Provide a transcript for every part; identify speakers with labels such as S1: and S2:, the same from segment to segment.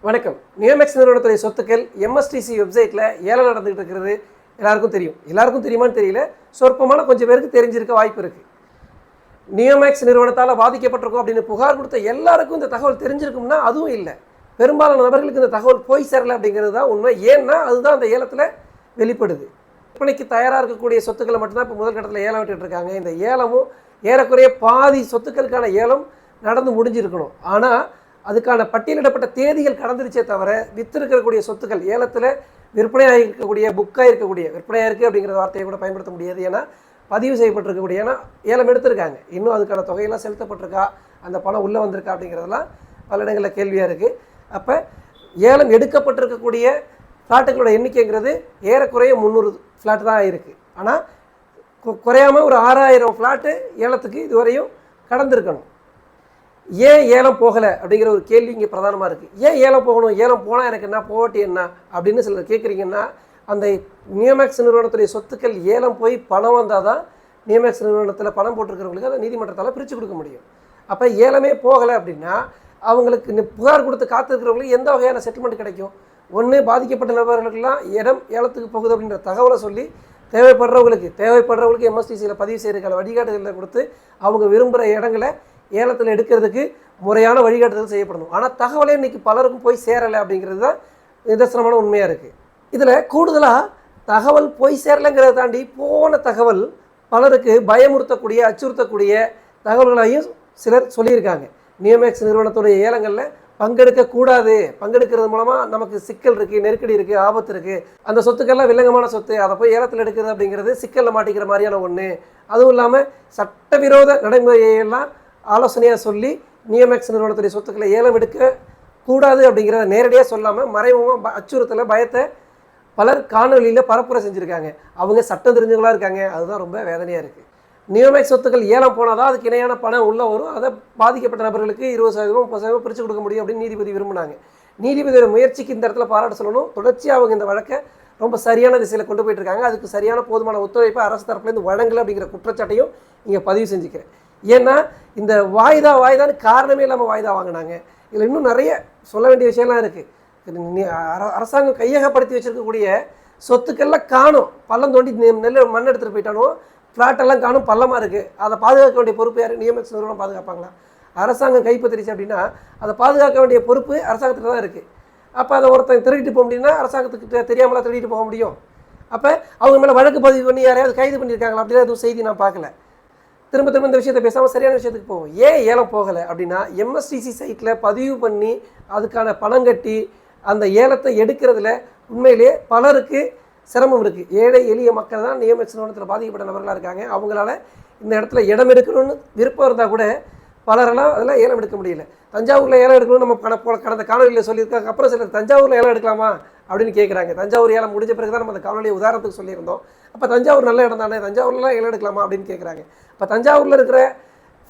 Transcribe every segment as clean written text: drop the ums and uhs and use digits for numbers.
S1: வணக்கம். நியோமேக்ஸ் நிறுவனத்துடைய சொத்துக்கள் எம்எஸ்டிசி வெப்சைட்டில் ஏலம் நடந்துகிட்டு இருக்கிறது எல்லாருக்கும் தெரியும். எல்லாருக்கும் தெரியுமான்னு தெரியல, சொற்பமான கொஞ்சம் பேருக்கு தெரிஞ்சிருக்க வாய்ப்பு இருக்குது. நியோமேக்ஸ் நிறுவனத்தால் பாதிக்கப்பட்டிருக்கும் அப்படின்னு புகார் கொடுத்த எல்லாருக்கும் இந்த தகவல் தெரிஞ்சிருக்கும்னா அதுவும் இல்லை. பெரும்பாலான நபர்களுக்கு இந்த தகவல் போய் சேரலை அப்படிங்கிறது தான் உண்மை. ஏன்னா அதுதான் அந்த ஏலத்தில் வெளிப்படுது. விற்பனைக்கு தயாராக இருக்கக்கூடிய சொத்துக்களை மட்டும்தான் இப்போ முதல் கட்டத்தில் ஏலம் விட்டுட்டு இருக்காங்க. இந்த ஏலமும் ஏறக்குறைய பாதி சொத்துக்களுக்கான ஏலம் நடந்து முடிஞ்சிருக்கணும். ஆனால் அதுக்கான பட்டியலிடப்பட்ட தேதிகள் கடந்துருச்சே தவிர வித்திருக்கக்கூடிய சொத்துக்கள் ஏலத்தில் விற்பனையாக இருக்கக்கூடிய புக்காக இருக்கக்கூடிய விற்பனையாக இருக்குது அப்படிங்கிற வார்த்தையை கூட பயன்படுத்த முடியாது. ஏன்னா பதிவு செய்யப்பட்டிருக்கக்கூடிய, ஏன்னா ஏலம் எடுத்திருக்காங்க, இன்னும் அதுக்கான தொகையெல்லாம் செலுத்தப்பட்டிருக்கா, அந்த பணம் உள்ளே வந்திருக்கா அப்படிங்கிறதெல்லாம் பல இடங்களில் கேள்வியாக இருக்குது. அப்போ ஏலம் எடுக்கப்பட்டிருக்கக்கூடிய ஃப்ளாட்டுகளோட எண்ணிக்கைங்கிறது ஏறக்குறைய 300 ஃப்ளாட் தான் இருக்குது. ஆனால் குறையாமல் ஒரு 6000 ஃப்ளாட்டு ஏலத்துக்கு இதுவரையும் கடந்திருக்கணும். ஏன் ஏலம் போகலை அப்படிங்கிற ஒரு கேள்வி இங்கே பிரதானமாக இருக்குது. ஏன் ஏலம் போகணும், ஏலம் போனால் எனக்கு என்ன, போட்டி என்ன அப்படின்னு சிலர் கேட்குறீங்கன்னா, அந்த நியோமேக்ஸ் நிறுவனத்துடைய சொத்துக்கள் ஏலம் போய் பணம் வந்தால் தான் நியோமேக்ஸ் நிறுவனத்தில் பணம் போட்டிருக்கிறவங்களுக்கு அதை நீதிமன்றத்தால் பிரித்து கொடுக்க முடியும். அப்போ ஏலமே போகலை அப்படின்னா அவங்களுக்கு புகார் கொடுத்து காத்திருக்கிறவங்களுக்கு எந்த வகையான செட்டில்மெண்ட் கிடைக்கும்? ஒன்று, பாதிக்கப்பட்ட நபர்களுக்கெல்லாம் இடம் ஏலத்துக்கு போகுது அப்படின்ற தகவலை சொல்லி தேவைப்படுறவங்களுக்கு எம்எஸ்டிசியில் பதிவு செய்கிறதுக்கான வழிகாட்டுதலை கொடுத்து அவங்க விரும்புகிற இடங்களை ஏலத்தில் எடுக்கிறதுக்கு முறையான வழிகாட்டுதல் செய்யப்படணும். ஆனால் தகவலே இன்றைக்கி பலருக்கும் போய் சேரலை அப்படிங்கிறது தான் நிதர்சனமான உண்மையாக இருக்குது. இதில் கூடுதலாக தகவல் போய் சேரலைங்கிறத தாண்டி போன தகவல் பலருக்கு பயமுறுத்தக்கூடிய, அச்சுறுத்தக்கூடிய தகவல்களையும் சிலர் சொல்லியிருக்காங்க. நியோமேக்ஸ் நிறுவனத்துடைய ஏலங்களில் பங்கெடுக்கக்கூடாது, பங்கெடுக்கிறது மூலமாக நமக்கு சிக்கல் இருக்குது, நெருக்கடி இருக்குது, ஆபத்து இருக்குது, அந்த சொத்துக்கள்லாம் வில்லங்கமான சொத்து, அதை போய் ஏலத்தில் எடுக்கிறது அப்படிங்கிறது சிக்கலில் மாட்டிக்கிற மாதிரியான ஒன்று. அதுவும் இல்லாமல் சட்டவிரோத நடைமுறையெல்லாம் ஆலோசனையாக சொல்லி நியோமேக்ஸ் நிறுவனத்துடைய சொத்துக்களை ஏலம் எடுக்க கூடாது அப்படிங்கிறத நேரடியாக சொல்லாமல் மறைமுகமாக அச்சுறுத்தலை, பயத்தை பலர் காணொலியில் பரப்புரை செஞ்சுருக்காங்க. அவங்க சட்டம் தெரிஞ்சவங்களாக இருக்காங்க. அதுதான் ரொம்ப வேதனையாக இருக்குது. நியோமேக்ஸ் சொத்துக்கள் ஏலம் போனால் தான் அதுக்கு இணையான பணம் உள்ளே வரும், அதை பாதிக்கப்பட்ட நபர்களுக்கு 20% 30% பிரித்து கொடுக்க முடியும் அப்படின்னு நீதிபதி விரும்பினாங்க. நீதிபதியோட முயற்சிக்கு இந்த இடத்துல பாராட்ட சொல்லணும். தொடர்ச்சியாக அவங்க இந்த வழக்கை ரொம்ப சரியான திசையில் கொண்டு போயிட்டுருக்காங்க. அதுக்கு சரியான போதுமான ஒத்துழைப்பை அரசு தரப்புலேருந்து வழங்கலை அப்படிங்கிற குற்றச்சாட்டையும் இங்கே பதிவு செஞ்சுக்கிறேன். ஏன்னா இந்த வாய்தான்னு காரணமே இல்லாமல் வாய்தா வாங்கினாங்க. இதில் இன்னும் நிறைய சொல்ல வேண்டிய விஷயம்லாம் இருக்குது. அரசாங்கம் கையகப்படுத்தி வச்சுருக்கக்கூடிய சொத்துக்கள்லாம் காணும், பள்ளம் தோண்டி நெல் மண் எடுத்துகிட்டு போயிட்டானோ, ஃப்ளாட்டெல்லாம் காணும், பள்ளமாக இருக்குது. அதை பாதுகாக்க வேண்டிய பொறுப்பு யார்? நியோமேக்ஸ் நிறுவனம் பாதுகாப்பாங்களா? அரசாங்கம் கைப்பற்றிச்சு அப்படின்னா அதை பாதுகாக்க வேண்டிய பொறுப்பு அரசாங்கத்தில் தான் இருக்குது. அப்போ அதை ஒருத்தன் திருடிட்டு போக முடியும்னா அரசாங்கத்துக்கிட்ட தெரியாமலாம் திருடிட்டு போக முடியும். அப்போ அவங்க மேலே வழக்கு பதிவு பண்ணி யாரையாவது கைது பண்ணியிருக்காங்களா? அப்படிலாம் எதுவும் செய்தி நான் பார்க்கல. திரும்ப இந்த விஷயத்தை பேசாமல் சரியான விஷயத்துக்கு போவோம். ஏன் ஏலம் போகலை அப்படின்னா, எம்எஸ்டிசி சைட்டில் பதிவு பண்ணி அதுக்கான பணம் கட்டி அந்த ஏலத்தை எடுக்கிறதுல உண்மையிலே பலருக்கு சிரமம் இருக்குது. ஏழை எளிய மக்கள் தான் நியோமேக்ஸ் நிறுவனத்தில் பாதிக்கப்பட்ட நபர்களாக இருக்காங்க. அவங்களால இந்த இடத்துல இடம் எடுக்கணும்னு விருப்பம் இருந்தால் கூட பலரெல்லாம் அதெல்லாம் ஏலம் எடுக்க முடியல. தஞ்சாவூரில் ஏலம் எடுக்கணும்னு நம்ம கடந்த காணொலியில் சொல்லியிருக்காங்க. அப்புறம் சிலர் தஞ்சாவூரில் ஏலம் எடுக்கலாமா அப்படின்னு கேட்குறாங்க. தஞ்சாவூர் ஏலம் முடிஞ்ச பிறகு தான் நம்ம அந்த காணொலியை உதாரணத்துக்கு சொல்லியிருந்தோம். அப்போ தஞ்சாவூர் நல்ல இடம் தானே, தஞ்சாவூர்லாம் ஏலம் எடுக்கலாமா அப்படின்னு கேட்குறாங்க. இப்போ தஞ்சாவூரில் இருக்கிற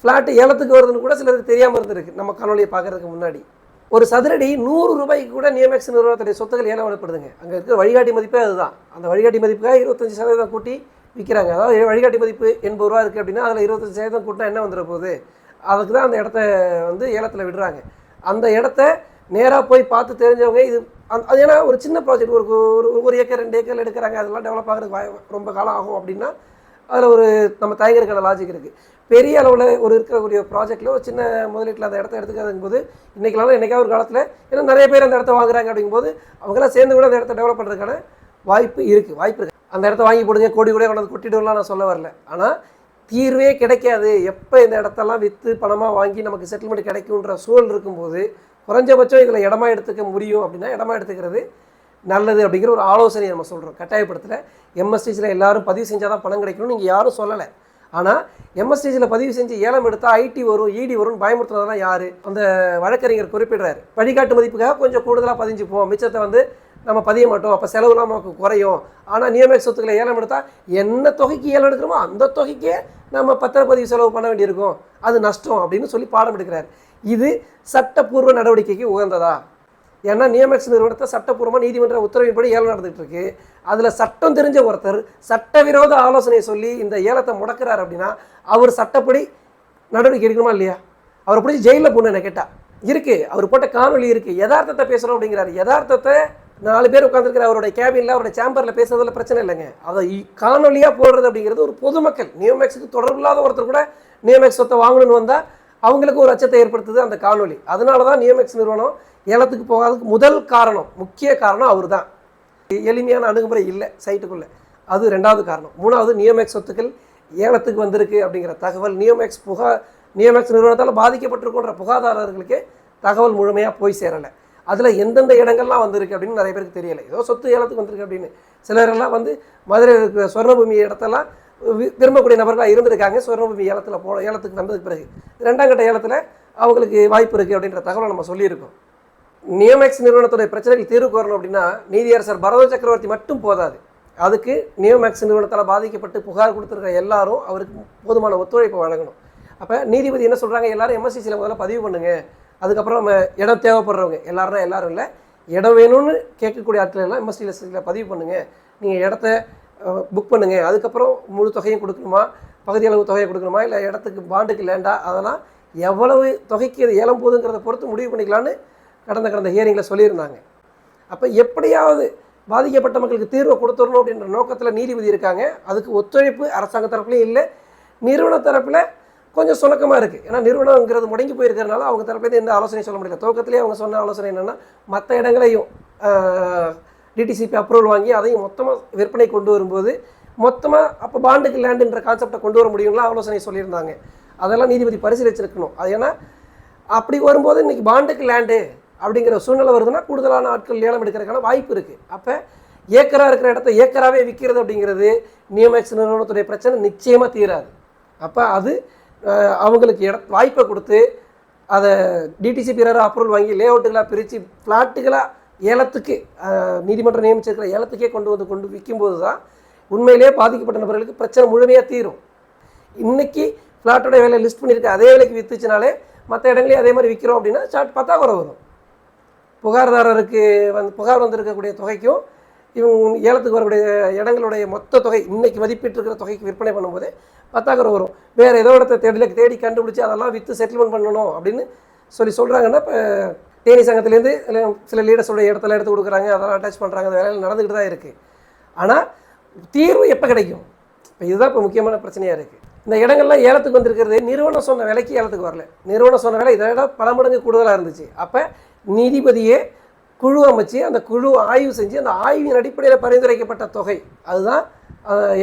S1: ஃப்ளாட்டு ஏலத்துக்கு வருதுன்னு கூட சிலருக்கு தெரியாமல் இருந்திருக்கு. நம்ம காணொலியை பார்க்குறதுக்கு முன்னாடி ஒரு சதுரடி 100 ரூபாய்க்கு கூட நியோமேக்ஸ் நிறுவனத்துடைய சொத்துக்கள் ஏலம் விடப்படுதுங்க. அங்கே இருக்கிற வழிகாட்டி மதிப்பே அதுதான். அந்த வழிகாட்டி மதிப்புக்காக 25% கூட்டி விற்கிறாங்க. அதாவது வழிகாட்டி மதிப்பு 80 ரூபா இருக்குது அப்படின்னா அதில் 25% கூட்டினா என்ன வந்துட போகுது? அதுக்கு தான் அந்த இடத்த ஏலத்தில் விடுறாங்க. அந்த இடத்த நேராக போய் பார்த்து தெரிஞ்சவங்க இது அது ஏன்னா ஒரு சின்ன ப்ராஜெக்ட், ஒரு ஏக்கர் 2 ஏக்கர் எடுக்கிறாங்க, அதெல்லாம் டெவலப் ஆகிறதுக்கு ரொம்ப காலம் ஆகும் அப்படின்னா அதில் ஒரு நம்ம தயங்கிறதுக்கான லாஜிக் இருக்குது. பெரிய அளவில் இருக்கக்கூடிய ப்ராஜெக்டில் ஒரு சின்ன முதலீட்டில் அந்த இடத்த எடுத்துக்கிறதுங்கும் போது என்றைக்காவது ஒரு காலத்தில் ஏன்னா நிறைய பேர் அந்த இடத்த வாங்குறாங்க அப்படிங்கும்போது அவங்களாம் சேர்ந்து கூட அந்த இடத்த டெவலப் பண்ணுறதுக்கான வாய்ப்பு இருக்குது. அந்த இடத்த வாங்கி போடுங்க, கோடி கூட கொண்டாந்து கொட்டிடுவோம்லாம் நான் சொல்ல வரல. ஆனால் தீர்வே கிடைக்காது. எப்போ இந்த இடத்தெல்லாம் விற்று பணமாக வாங்கி நமக்கு செட்டில்மெண்ட் கிடைக்குன்ற சூழல் இருக்கும்போது குறைஞ்சபட்சம் இதில் இடமா எடுத்துக்க முடியும் அப்படின்னா இடமா எடுத்துக்கிறது நல்லது அப்படிங்கிற ஒரு ஆலோசனையை நம்ம சொல்கிறோம். கட்டாயப்படுத்தலை. எம்எஸ்டிசியில் எல்லாரும் பதிவு செஞ்சால் தான் பணம் கிடைக்கணும்னு நீங்கள் யாரும் சொல்லலை. ஆனால் எம்எஸ்டிசியில் பதிவு செஞ்சு ஏலம் எடுத்தால் ஐடி வரும், இடி வரும்னு பயமுறுத்துறதெல்லாம் யார்? அந்த வழக்கறிஞர் குறிப்பிடுறாரு. வழிகாட்டு மதிப்புக்காக கொஞ்சம் கூடுதலாக பதிஞ்சுப்போம், மிச்சத்தை நம்ம பதிய மாட்டோம், அப்போ செலவுலாம் நமக்கு குறையும். ஆனால் நியோமேக்ஸ் சொத்துக்களை ஏலம் எடுத்தால் என்ன தொகைக்கு ஏலம் எடுக்கிறோமோ அந்த தொகைக்கே நம்ம பத்திரப்பதிவு செலவு பண்ண வேண்டியிருக்கும், அது நஷ்டம் அப்படின்னு சொல்லி பாடம் எடுக்கிறார். இது சட்டப்பூர்வ நடவடிக்கைக்கு உகந்ததா? ஏன்னா நியோமேக்ஸ் நிறுவனத்தை சட்டப்பூர்வமாக நீதிமன்ற உத்தரவின்படி ஏலம் நடந்துகிட்டு இருக்கு. அதில் சட்டம் தெரிஞ்ச ஒருத்தர் சட்டவிரோத ஆலோசனையை சொல்லி இந்த ஏலத்தை முடக்கிறார் அப்படின்னா அவர் சட்டப்படி நடவடிக்கை எடுக்கணுமா இல்லையா? அவரை பிடிச்சி ஜெயிலில் போகணும் என்ன கேட்டால். இருக்குது. அவர் போட்ட காணொலி இருக்குது. யதார்த்தத்தை பேசுகிறோம் அப்படிங்கிறாரு. யதார்த்தத்தை 4 பேர் உட்காந்துருக்கிற அவருடைய கேபினில் அவருடைய சேம்பரில் பேசுறதுல பிரச்சனை இல்லைங்க. அதை காணொலியாக போடுறது அப்படிங்கிறது ஒரு பொதுமக்கள் நியோமேக்ஸுக்கு தொடர்பு இல்லாத ஒருத்தர் கூட நியோமேக்ஸ் சொத்தை வாங்கணும்னு வந்தால் அவங்களுக்கு ஒரு அச்சத்தை ஏற்படுத்துது அந்த காணொலி. அதனால தான் நியோமேக்ஸ் நிறுவனம் ஏலத்துக்கு போகாததுக்கு முதல் காரணம், முக்கிய காரணம் அவர் தான். எளிமையான அணுகுமுறை இல்லை சைட்டுக்குள்ளே, அது 2வது காரணம். 3வது நியோமேக்ஸ் சொத்துக்கள் ஏலத்துக்கு வந்திருக்கு அப்படிங்கிற தகவல் நியோமேக்ஸ் நிறுவனத்தால் பாதிக்கப்பட்டிருக்கின்ற புகாதாரர்களுக்கு தகவல் முழுமையாக போய் சேரலை. அதில் எந்தெந்த இடங்கள்லாம் வந்திருக்கு அப்படின்னு நிறைய பேருக்கு தெரியலை. ஏதோ சொத்து ஏலத்துக்கு வந்திருக்கு அப்படின்னு. சிலரெல்லாம் வந்து மதுரையில் இருக்கிற சொர்ணபூமி இடத்தெல்லாம் விரும்பக்கூடிய நபர்களாக இருந்திருக்காங்க. சொர்ணபூமி ஏலத்துக்கு வந்ததுக்கு பிறகு 2ஆம் கட்ட ஏலத்தில் அவங்களுக்கு வாய்ப்பு இருக்குது அப்படின்ற தகவலை நம்ம சொல்லியிருக்கோம். நியோமேக்ஸ் நிறுவனத்துடைய பிரச்சனைகள் தீர்வு கோரணும் அப்படின்னா நீதியரசர் பரத சக்கரவர்த்தி மட்டும் போதாது. அதுக்கு நியோமேக்ஸ் நிறுவனத்தால் பாதிக்கப்பட்டு புகார் கொடுத்துருக்கிற எல்லாரும் அவருக்கு போதுமான ஒத்துழைப்பை வழங்கணும். அப்போ நீதிபதி என்ன சொல்கிறாங்க, எல்லாரும் எம்எஸ்சிசியில் முதல்ல பதிவு பண்ணுங்கள், அதுக்கப்புறம் நம்ம இடம் தேவைப்படுறவங்க எல்லாரும் இல்லை, இடம் வேணும்னு கேட்கக்கூடிய ஆட்கள் எல்லாம் எம்எஸ்சியில் பதிவு பண்ணுங்கள், நீங்கள் இடத்த புக் பண்ணுங்கள், அதுக்கப்புறம் முழு தொகையும் கொடுக்கணுமா, பகுதியளவு தொகையை கொடுக்கணுமா, இல்லை இடத்துக்கு பாண்டுக்கு லேண்டா, அதெல்லாம் எவ்வளவு தொகைக்கு அது ஏலம் போகுதுங்கிறத பொறுத்து முடிவு பண்ணிக்கலான்னு கடந்த ஹியரிங்கில் சொல்லியிருந்தாங்க. அப்போ எப்படியாவது பாதிக்கப்பட்ட மக்களுக்கு தீர்வை கொடுத்துடணும் அப்படின்ற நோக்கத்தில் நீதிபதி இருக்காங்க. அதுக்கு ஒத்துழைப்பு அரசாங்க தரப்புலையும் இல்லை, நிறுவன தரப்பில் கொஞ்சம் சுணக்கமாக இருக்குது. ஏன்னா நிறுவனங்கிறது முடங்கி போயிருக்கிறதுனால அவங்க தரப்புலேருந்து எந்த ஆலோசனையும் சொல்ல முடியல. துவக்கத்திலே அவங்க சொன்ன ஆலோசனை என்னென்னா மற்ற இடங்களையும் டிடிசிபி அப்ரூவல் வாங்கி அதையும் மொத்தமாக விற்பனை கொண்டு வரும்போது மொத்தமாக அப்போ பாண்டுக்கு லேண்டுன்ற கான்செப்டை கொண்டு வர முடியும்லாம் ஆலோசனை சொல்லியிருந்தாங்க. அதெல்லாம் நீதிபதி பரிசீலிச்சிருக்கணும். அது ஏன்னா அப்படி வரும்போது இன்றைக்கி பாண்டுக்கு லேண்டு அப்படிங்கிற சூழ்நிலை வருதுன்னா கூடுதலான ஆட்கள் ஏலம் எடுக்கிறதுக்கான வாய்ப்பு இருக்குது. அப்போ ஏக்கராக இருக்கிற இடத்த ஏக்கராகவே விற்கிறது அப்படிங்கிறது நியோமேக்ஸ் நிறுவனத்துடைய பிரச்சனை நிச்சயமாக தீராது. அப்போ அது அவங்களுக்கு வாய்ப்பை கொடுத்து அதை டிடிசி பிறர் அப்ரூவல் வாங்கி லே அவுட்டுகளாக பிரித்து ஃப்ளாட்டுகளாக ஏலத்துக்கு நீதிமன்றம் நியமிச்சிருக்கிற ஏலத்துக்கே கொண்டு விற்கும்போது தான் உண்மையிலே பாதிக்கப்பட்ட நபர்களுக்கு பிரச்சனை முழுமையாக தீரும். இன்றைக்கி ஃப்ளாட்டோட வேலை லிஸ்ட் பண்ணியிருக்க அதே வேலைக்கு விற்றுச்சுனாலே மற்ற இடங்களையும் அதே மாதிரி விற்கிறோம் அப்படின்னா பத்தாக்குறை வரும். புகார்தாரருக்கு புகார் வந்திருக்கக்கூடிய தொகைக்கும் இவங்க ஏலத்துக்கு வரக்கூடிய இடங்களுடைய மொத்த தொகை இன்றைக்கி மதிப்பீட்டு இருக்கிற தொகைக்கு விற்பனை பண்ணும்போது பத்தாக்குறை வரும். வேறு ஏதோ இடத்த தேடி கண்டுபிடிச்சி அதெல்லாம் விற்று செட்டில்மெண்ட் பண்ணணும் அப்படின்னு சொல்கிறாங்கன்னா இப்போ தேனி சங்கத்துலேருந்து சில லீடர்ஸோடைய இடத்துல எடுத்து கொடுக்குறாங்க, அதெல்லாம் அட்டாச் பண்ணுறாங்க, அந்த வேலையில் நடந்துக்கிட்டு தான் இருக்குது. ஆனால் தீர்வு எப்போ கிடைக்கும்? இப்போ இதுதான் இப்போ முக்கியமான பிரச்சனையாக இருக்குது. இந்த இடங்கள்லாம் ஏலத்துக்கு வந்திருக்கிறது நிறுவனம் சொன்ன விலைக்கு ஏலத்துக்கு வரல. நிறுவனம் சொன்ன விலை இதை விட பல மடங்கு கூடுதலாக இருந்துச்சு. அப்போ நீதிபதியே குழு அமைச்சு அந்த குழு ஆய்வு செஞ்சு அந்த ஆய்வின் அடிப்படையில் பரிந்துரைக்கப்பட்ட தொகை அதுதான்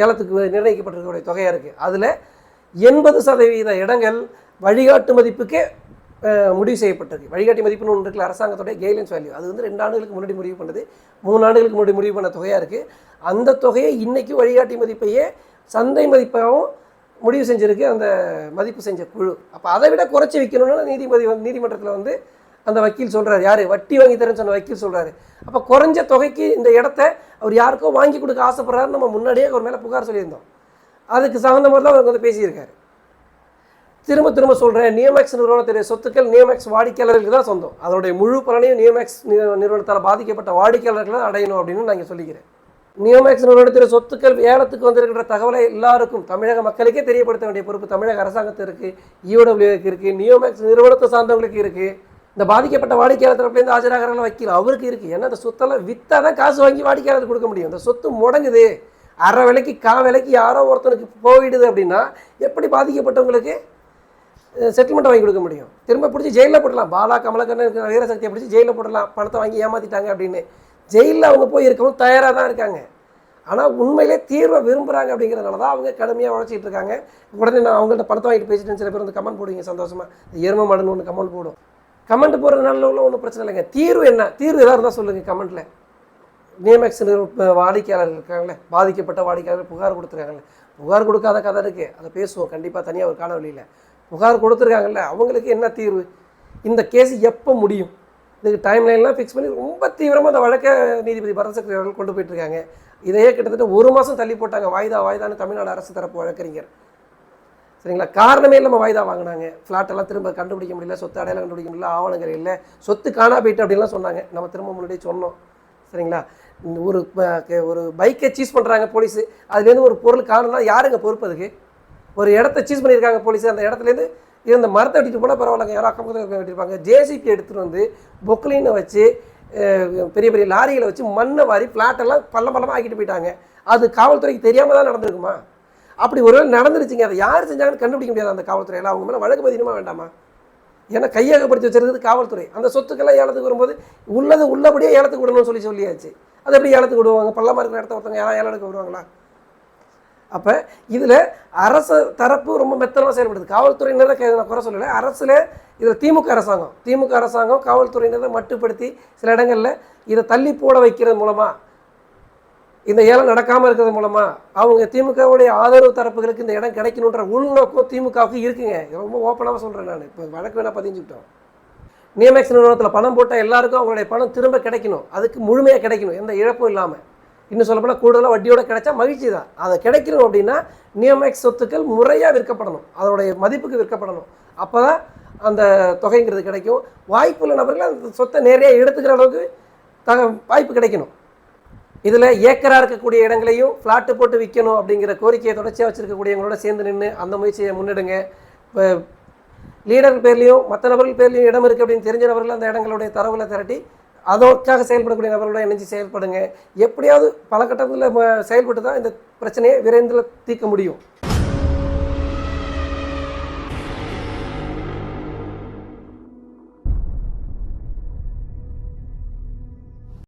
S1: ஏலத்துக்கு நிர்ணயிக்கப்பட்டிருக்கக்கூடிய தொகையாக இருக்குது. அதில் 80% இடங்கள் வழிகாட்டு மதிப்புக்கே முடிவு செய்யப்பட்டிருக்கு. வழிகாட்டி மதிப்புன்னு ஒன்று இருக்குல்ல, அரசாங்கத்துடைய கைட்லைன்ஸ் வேல்யூ, அது வந்து 2 ஆண்டுகளுக்கு முன்னாடி முடிவு பண்ணது, 3 ஆண்டுகளுக்கு முன்னாடி முடிவு பண்ண தொகையாக இருக்குது. அந்த தொகையை இன்றைக்கி வழிகாட்டி மதிப்பையே சந்தை மதிப்பாகவும் முடிவு செஞ்சுருக்கு அந்த மதிப்பு செஞ்ச குழு. அப்போ அதை விட குறைச்சி விற்கணும்னு நீதிமன்றத்தில் வந்து அந்த வக்கீல் சொல்கிறார், யார் வட்டி வாங்கி தரேன்னு சொன்ன வக்கீல் சொல்கிறாரு. அப்போ குறைஞ்ச தொகைக்கு இந்த இடத்த அவர் யாருக்கோ வாங்கி கொடுக்க ஆசைப்படுறாருன்னு நம்ம முன்னாடியே அவர் மேலே புகார் சொல்லியிருந்தோம். அதுக்கு தகுந்த மாதிரி தான் அவர் வந்து பேசியிருக்காரு. திரும்ப சொல்கிறேன், நியோமேக்ஸ் நிறுவனத்துடைய சொத்துக்கள் நியோமேக்ஸ் வாடிக்கையாளர்களுக்கு தான் சொந்தம். அதனுடைய முழு பலனையும் நியோமேக்ஸ் நிறுவனத்தால் பாதிக்கப்பட்ட வாடிக்கையாளர்கள் தான் அடையணும் அப்படின்னு நான் சொல்லிக்கிறேன். நியோமேக்ஸ் நிறுவனத்துடைய சொத்துக்கள் ஏலத்துக்கு வந்திருக்கின்ற தகவலை எல்லாருக்கும் தமிழக மக்களுக்கே தெரியப்படுத்த வேண்டிய பொறுப்பு தமிழக அரசாங்கத்திற்கு, ஈஓடபிள்யூக்கு இருக்குது, நியோமேக்ஸ் நிறுவனத்தை சார்ந்தவங்களுக்கு இருக்குது, இந்த பாதிக்கப்பட்ட வாடிக்கையாளர் தரப்புலேருந்து ஆஜராகிறாங்க வக்கீல் அவருக்கு இருக்குது. ஏன்னா அந்த சொத்தெல்லாம் விற்றா தான் காசு வாங்கி வாடிக்கையாளர் கொடுக்க முடியும். இந்த சொத்து முடங்குது, அரை விலைக்கு விலைக்கு யாரோ ஒருத்தனுக்கு போயிடுது அப்படின்னா எப்படி பாதிக்கப்பட்டவங்களுக்கு செட்டில்மெண்ட்டை வாங்கி கொடுக்க முடியும்? திரும்ப பிடிச்சி ஜெயிலில் போடலாம். பாலா கமலக்கண்ணன் வீரசக்தியை பிடிச்சி ஜெயிலில் போடலாம், பணத்தை வாங்கி ஏமாற்றிட்டாங்க அப்படின்னு. ஜெயிலில் அவங்க போய் இருக்கவும் தயாராக தான் இருக்காங்க. ஆனால் உண்மையிலே தீர்வை விரும்புகிறாங்க அப்படிங்கிறதுனால தான் அவங்க கடுமையாக உழைச்சிட்டு இருக்காங்க. உடனே நான் அவங்கள்ட்ட பணத்தை வாங்கிட்டு பேசிட்டேன். சில பேர் வந்து கமெண்ட் போடுவீங்க சந்தோஷமாக, எருமை மாடுன்னு ஒன்று கமெண்ட் போடும். கமெண்ட் போடுறதுனால ஒன்றும் பிரச்சனை இல்லைங்க. தீர்வு என்ன? தீர்வு எதாக இருந்தால் சொல்லுங்கள் கமெண்ட்டில். நியோமேக்ஸ் வாடிக்கையாளர்கள் இருக்காங்களே, பாதிக்கப்பட்ட வாடிக்கையாளர்கள் புகார் கொடுத்துருக்காங்களே, புகார் கொடுக்காத கதை இருக்குது, அதை பேசுவோம் கண்டிப்பாக தனியாக ஒரு காணொலியில். புகார் கொடுத்துருக்காங்கல்ல, அவங்களுக்கு என்ன தீர்வு? இந்த கேஸ் எப்போ முடியும்? இதுக்கு டைம் லைன்லாம் ஃபிக்ஸ் பண்ணி ரொம்ப தீவிரமாக அந்த வழக்கை நீதிபதி பரத சக்கரவர்த்தி அவர்கள் கொண்டு போயிட்டுருக்காங்க. இதையே கிட்டத்தட்ட 1 மாதம் தள்ளி போட்டாங்க. வாய்தான்னு தமிழ்நாடு அரசு தரப்பு வழக்கறிஞர், சரிங்களா? காரணமே இல்லாமல் வாய்தா வாங்கினாங்க. ஃப்ளாட்டெல்லாம் திரும்ப கண்டுபிடிக்க முடியல, சொத்து அடையாளம் கண்டுபிடிக்க முடியல, ஆவணங்கள் இல்லை, சொத்து காணா போயிட்டு அப்படின்லாம் சொன்னாங்க. நம்ம திரும்ப முன்னாடியே சொன்னோம், சரிங்களா? ஒரு பைக்கை சீஸ் பண்ணுறாங்க போலீஸு, அதுலேருந்து ஒரு பொருள் காணும்னா யாருங்க பொறுப்பு? அதுக்கு ஒரு இடத்த சீஸ் பண்ணியிருக்காங்க போலீஸு, அந்த இடத்துலேருந்து இது இந்த மரத்தை வெட்டிட்டு போனால் பரவாயில்லைங்க, யாரும் அக்கம் பக்கத்தில் வெட்டிருப்பாங்க. ஜேசிபி எடுத்துகிட்டு வந்து பொக்லினை வச்சு பெரிய பெரிய லாரிகளை வச்சு மண்ணை வாரி ஃப்ளாட்டெல்லாம் பள்ளமாக ஆக்கிட்டு போயிட்டாங்க. அது காவல்துறைக்கு தெரியாமல் தான் நடந்திருக்குமா? அப்படி ஒருவேளை நடந்துருச்சுங்க, அதை யார் செஞ்சாங்கன்னு கண்டுபிடிக்க முடியாது அந்த காவல்துறையில். அவங்க மேலே வழக்கு பதினுமா வேண்டாமா? ஏன்னா கையகப்படுத்தி வச்சிருக்கிறது காவல்துறை. அந்த சொத்துக்கெல்லாம் ஏலத்துக்கு வரும்போது உள்ளபடியே ஏலத்துக்கு விடணும்னு சொல்லியாச்சு. அது எப்படி ஏலத்துக்கு விடுவாங்க? பள்ளமாக இருக்கிற இடத்த ஒருத்தவங்க யாரும் ஏலம் எடுக்க வருவாங்களா? அப்போ இதில் அரசு தரப்பு ரொம்ப மெத்தனமாக செயல்படுது. காவல்துறையினரை நான் குறை சொல்லலை. அரசில் இதில் திமுக அரசாங்கம் காவல்துறையினரை மட்டுப்படுத்தி சில இடங்களில் இதை தள்ளி போட வைக்கிறது மூலமாக, இந்த ஏலம் நடக்காமல் இருக்கிறது மூலமாக அவங்க திமுகவுடைய ஆதரவு தரப்புகளுக்கு இந்த இடம் கிடைக்கணுன்ற உள்நோக்கம் திமுகவுக்கு இருக்குங்க. ரொம்ப ஓப்பனாக சொல்கிறேன் நான். இப்போ வழக்கு வேணால் பதிஞ்சுக்கிட்டோம். நியமேக்ஸ் நிறுவனத்தில் பணம் போட்டால் எல்லாருக்கும் அவங்களுடைய பணம் திரும்ப கிடைக்கணும், அதுக்கு முழுமையாக கிடைக்கணும், எந்த இழப்பும் இல்லாமல். இன்னும் சொல்லப்போனால் கூடுதலாக வட்டியோட கிடைச்சா மகிழ்ச்சி தான். அதை கிடைக்கணும் அப்படின்னா நியமேக்ஸ் சொத்துக்கள் முறையாக விற்கப்படணும், அதனுடைய மதிப்புக்கு விற்கப்படணும். அப்போ தான் அந்த தொகைங்கிறது கிடைக்கும். வாய்ப்புள்ள நபர்கள் அந்த சொத்தை நேரடியாக எடுத்துக்கிற அளவுக்கு வாய்ப்பு கிடைக்கணும். இதில் ஏக்கராக இருக்கக்கூடிய இடங்களையும் ஃப்ளாட்டு போட்டு விற்கணும் அப்படிங்கிற கோரிக்கையை தொடர்ச்சியாக வச்சுருக்கக்கூடியவங்களோட சேர்ந்து நின்று அந்த முயற்சியை முன்னெடுங்க. இப்போ லீடர் பேர்லேயும் மற்ற நபர்கள் பேர்லேயும் இடம் இருக்குது அப்படின்னு தெரிஞ்ச நபர்கள் அந்த இடங்களுடைய தரவுகளை திரட்டி அதற்காக செயல்படக்கூடிய நபர்களோட இணைஞ்சு செயல்படுங்க. எப்படியாவது பல கட்டத்தில் செயல்பட்டு தான் இந்த பிரச்சனையை விரைந்தில் தீர்க்க முடியும்.